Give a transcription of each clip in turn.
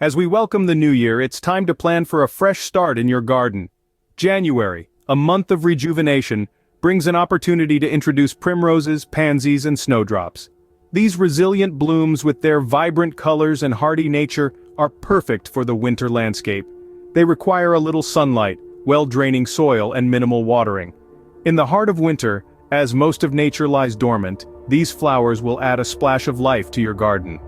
As we welcome the new year, it's time to plan for a fresh start in your garden. January, a month of rejuvenation, brings an opportunity to introduce primroses, pansies, and snowdrops. These resilient blooms with their vibrant colors and hardy nature are perfect for the winter landscape. They require a little sunlight, well-draining soil, and minimal watering. In the heart of winter, as most of nature lies dormant, these flowers will add a splash of life to your garden.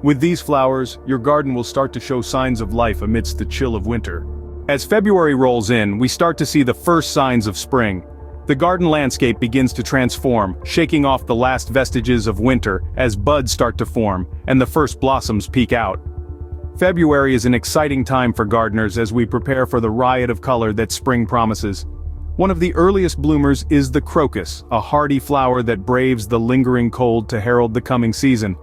With these flowers, your garden will start to show signs of life amidst the chill of winter. As February rolls in, we start to see the first signs of spring. The garden landscape begins to transform, shaking off the last vestiges of winter as buds start to form, and the first blossoms peek out. February is an exciting time for gardeners as we prepare for the riot of color that spring promises. One of the earliest bloomers is the crocus, a hardy flower that braves the lingering cold to herald the coming season.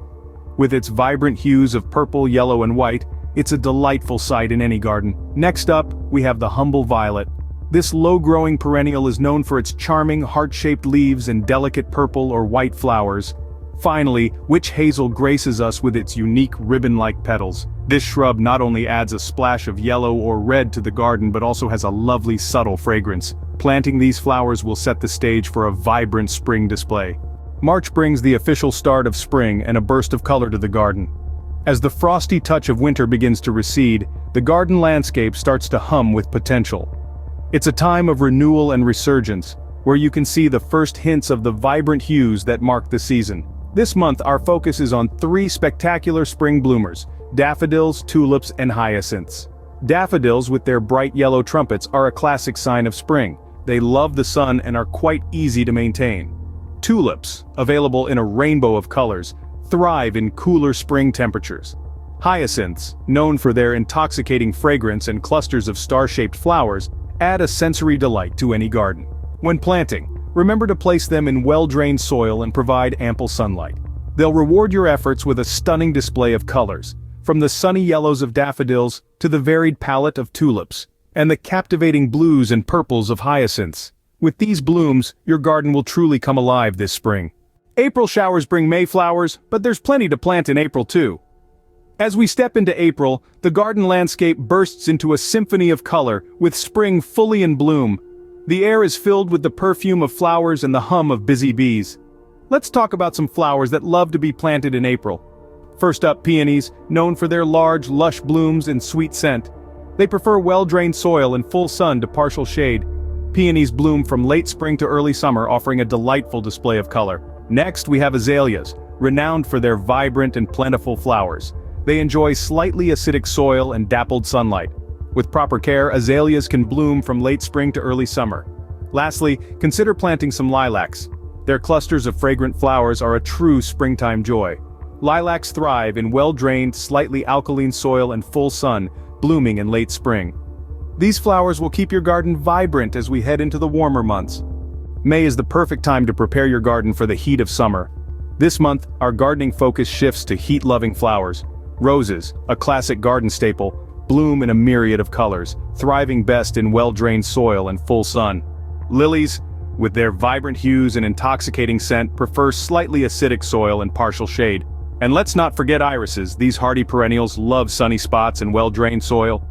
With its vibrant hues of purple, yellow, and white, it's a delightful sight in any garden. Next up, we have the humble violet. This low-growing perennial is known for its charming, heart-shaped leaves and delicate purple or white flowers. Finally, witch hazel graces us with its unique ribbon-like petals. This shrub not only adds a splash of yellow or red to the garden but also has a lovely subtle fragrance. Planting these flowers will set the stage for a vibrant spring display. March brings the official start of spring and a burst of color to the garden. As the frosty touch of winter begins to recede, the garden landscape starts to hum with potential. It's a time of renewal and resurgence, where you can see the first hints of the vibrant hues that mark the season. This month our focus is on 3 spectacular spring bloomers: daffodils, tulips, and hyacinths. Daffodils with their bright yellow trumpets are a classic sign of spring. They love the sun and are quite easy to maintain. Tulips, available in a rainbow of colors, thrive in cooler spring temperatures. Hyacinths, known for their intoxicating fragrance and clusters of star-shaped flowers, add a sensory delight to any garden. When planting, remember to place them in well-drained soil and provide ample sunlight. They'll reward your efforts with a stunning display of colors, from the sunny yellows of daffodils to the varied palette of tulips, and the captivating blues and purples of hyacinths. With these blooms, your garden will truly come alive this spring. April showers bring May flowers, but there's plenty to plant in April too. As we step into April, the garden landscape bursts into a symphony of color, with spring fully in bloom. The air is filled with the perfume of flowers and the hum of busy bees. Let's talk about some flowers that love to be planted in April. First up, peonies, known for their large, lush blooms and sweet scent. They prefer well-drained soil and full sun to partial shade. Peonies bloom from late spring to early summer, offering a delightful display of color. Next, we have azaleas, renowned for their vibrant and plentiful flowers. They enjoy slightly acidic soil and dappled sunlight. With proper care, azaleas can bloom from late spring to early summer. Lastly, consider planting some lilacs. Their clusters of fragrant flowers are a true springtime joy. Lilacs thrive in well-drained, slightly alkaline soil and full sun, blooming in late spring. These flowers will keep your garden vibrant as we head into the warmer months. May is the perfect time to prepare your garden for the heat of summer. This month, our gardening focus shifts to heat-loving flowers. Roses, a classic garden staple, bloom in a myriad of colors, thriving best in well-drained soil and full sun. Lilies, with their vibrant hues and intoxicating scent, prefer slightly acidic soil and partial shade. And let's not forget irises. These hardy perennials love sunny spots and well-drained soil.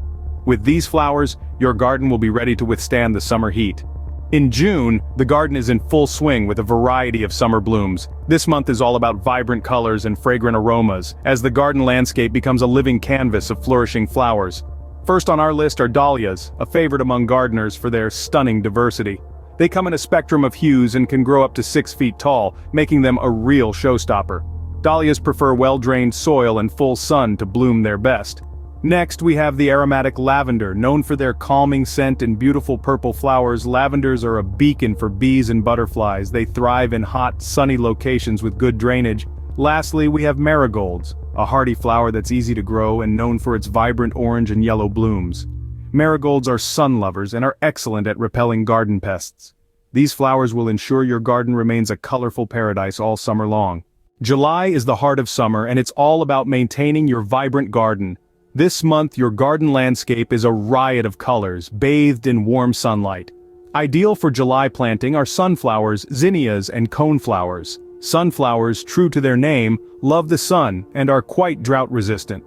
With these flowers, your garden will be ready to withstand the summer heat. In June, the garden is in full swing with a variety of summer blooms. This month is all about vibrant colors and fragrant aromas, as the garden landscape becomes a living canvas of flourishing flowers. First on our list are dahlias, a favorite among gardeners for their stunning diversity. They come in a spectrum of hues and can grow up to 6 feet tall, making them a real showstopper. Dahlias prefer well-drained soil and full sun to bloom their best. Next, we have the aromatic lavender. Known for their calming scent and beautiful purple flowers, lavenders are a beacon for bees and butterflies. They thrive in hot, sunny locations with good drainage. Lastly, we have marigolds, a hardy flower that's easy to grow and known for its vibrant orange and yellow blooms. Marigolds are sun lovers and are excellent at repelling garden pests. These flowers will ensure your garden remains a colorful paradise all summer long. July is the heart of summer, and it's all about maintaining your vibrant garden. This month, your garden landscape is a riot of colors, bathed in warm sunlight. Ideal for July planting are sunflowers, zinnias, and coneflowers. Sunflowers, true to their name, love the sun and are quite drought-resistant.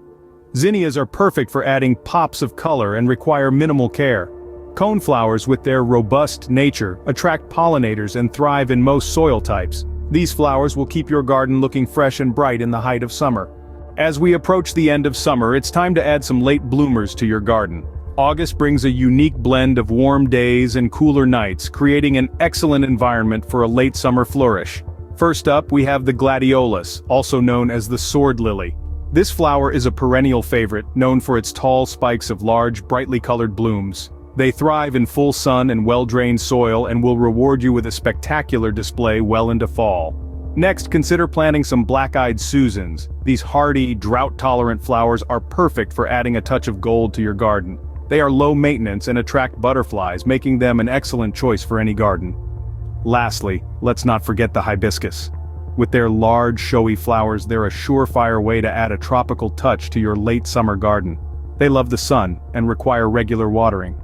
Zinnias are perfect for adding pops of color and require minimal care. Coneflowers, with their robust nature, attract pollinators and thrive in most soil types. These flowers will keep your garden looking fresh and bright in the height of summer. As we approach the end of summer, it's time to add some late bloomers to your garden. August brings a unique blend of warm days and cooler nights, creating an excellent environment for a late summer flourish. First up, we have the gladiolus, also known as the sword lily. This flower is a perennial favorite, known for its tall spikes of large, brightly colored blooms. They thrive in full sun and well-drained soil and will reward you with a spectacular display well into fall. Next, consider planting some black-eyed Susans. These hardy, drought-tolerant flowers are perfect for adding a touch of gold to your garden. They are low maintenance and attract butterflies, making them an excellent choice for any garden. Lastly, let's not forget the hibiscus. With their large, showy flowers, they're a surefire way to add a tropical touch to your late summer garden. They love the sun and require regular watering.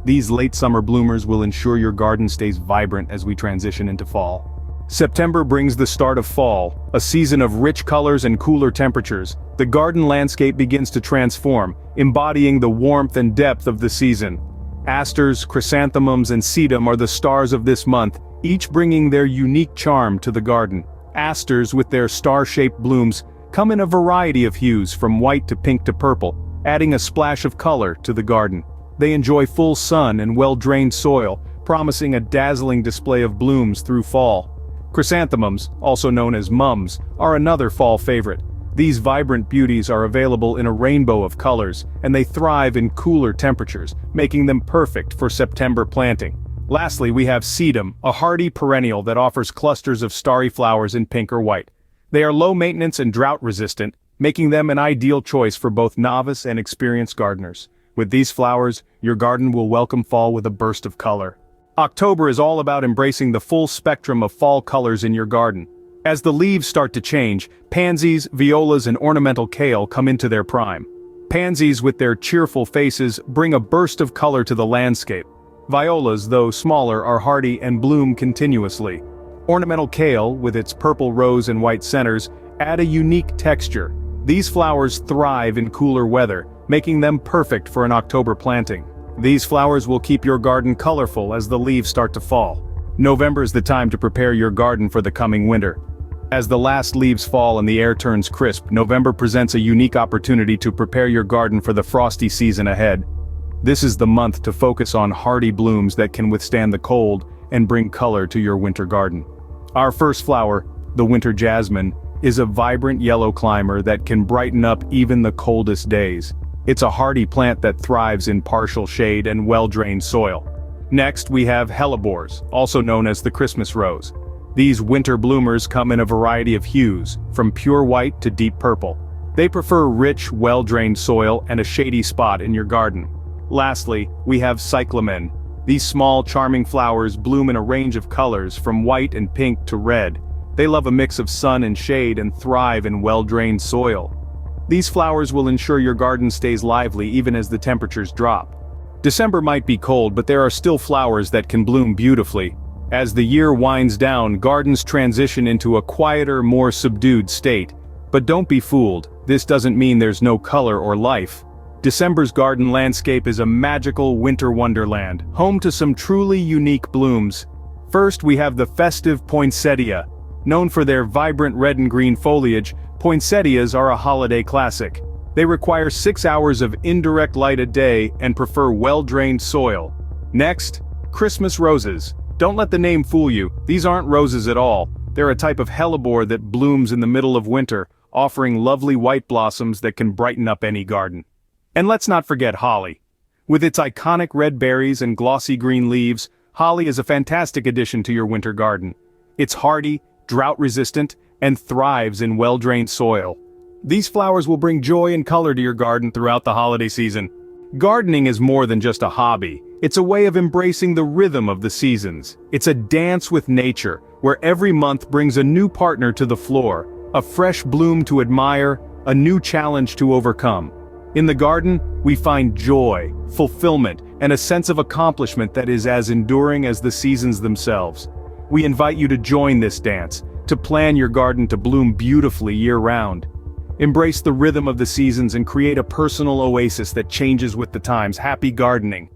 These late summer bloomers will ensure your garden stays vibrant as we transition into fall. September brings the start of fall, a season of rich colors and cooler temperatures. The garden landscape begins to transform, embodying the warmth and depth of the season. Asters, chrysanthemums, and sedum are the stars of this month, each bringing their unique charm to the garden. Asters, with their star-shaped blooms, come in a variety of hues from white to pink to purple, adding a splash of color to the garden. They enjoy full sun and well-drained soil, promising a dazzling display of blooms through fall. Chrysanthemums, also known as mums, are another fall favorite. These vibrant beauties are available in a rainbow of colors, and they thrive in cooler temperatures, making them perfect for September planting. Lastly, we have sedum, a hardy perennial that offers clusters of starry flowers in pink or white. They are low maintenance and drought resistant, making them an ideal choice for both novice and experienced gardeners. With these flowers, your garden will welcome fall with a burst of color. October is all about embracing the full spectrum of fall colors in your garden. As the leaves start to change, pansies, violas, and ornamental kale come into their prime. Pansies, with their cheerful faces, bring a burst of color to the landscape. Violas, though smaller, are hardy and bloom continuously. Ornamental kale, with its purple rose and white centers, add a unique texture. These flowers thrive in cooler weather, making them perfect for an October planting. These flowers will keep your garden colorful as the leaves start to fall. November is the time to prepare your garden for the coming winter. As the last leaves fall and the air turns crisp, November presents a unique opportunity to prepare your garden for the frosty season ahead. This is the month to focus on hardy blooms that can withstand the cold and bring color to your winter garden. Our first flower, the winter jasmine, is a vibrant yellow climber that can brighten up even the coldest days. It's a hardy plant that thrives in partial shade and well-drained soil. Next, we have hellebores, also known as the Christmas rose. These winter bloomers come in a variety of hues, from pure white to deep purple. They prefer rich, well-drained soil and a shady spot in your garden. Lastly, we have cyclamen. These small, charming flowers bloom in a range of colors from white and pink to red. They love a mix of sun and shade and thrive in well-drained soil. These flowers will ensure your garden stays lively even as the temperatures drop. December might be cold, but there are still flowers that can bloom beautifully. As the year winds down, gardens transition into a quieter, more subdued state. But don't be fooled, this doesn't mean there's no color or life. December's garden landscape is a magical winter wonderland, home to some truly unique blooms. First, we have the festive poinsettia. Known for their vibrant red and green foliage, poinsettias are a holiday classic. They require 6 hours of indirect light a day and prefer well-drained soil. Next, Christmas roses. Don't let the name fool you, these aren't roses at all. They're a type of hellebore that blooms in the middle of winter, offering lovely white blossoms that can brighten up any garden. And let's not forget holly. With its iconic red berries and glossy green leaves, holly is a fantastic addition to your winter garden. It's hardy, drought-resistant, and thrives in well-drained soil. These flowers will bring joy and color to your garden throughout the holiday season. Gardening is more than just a hobby. It's a way of embracing the rhythm of the seasons. It's a dance with nature, where every month brings a new partner to the floor, a fresh bloom to admire, a new challenge to overcome. In the garden, we find joy, fulfillment, and a sense of accomplishment that is as enduring as the seasons themselves. We invite you to join this dance, to plan your garden to bloom beautifully year-round. Embrace the rhythm of the seasons and create a personal oasis that changes with the times. Happy gardening!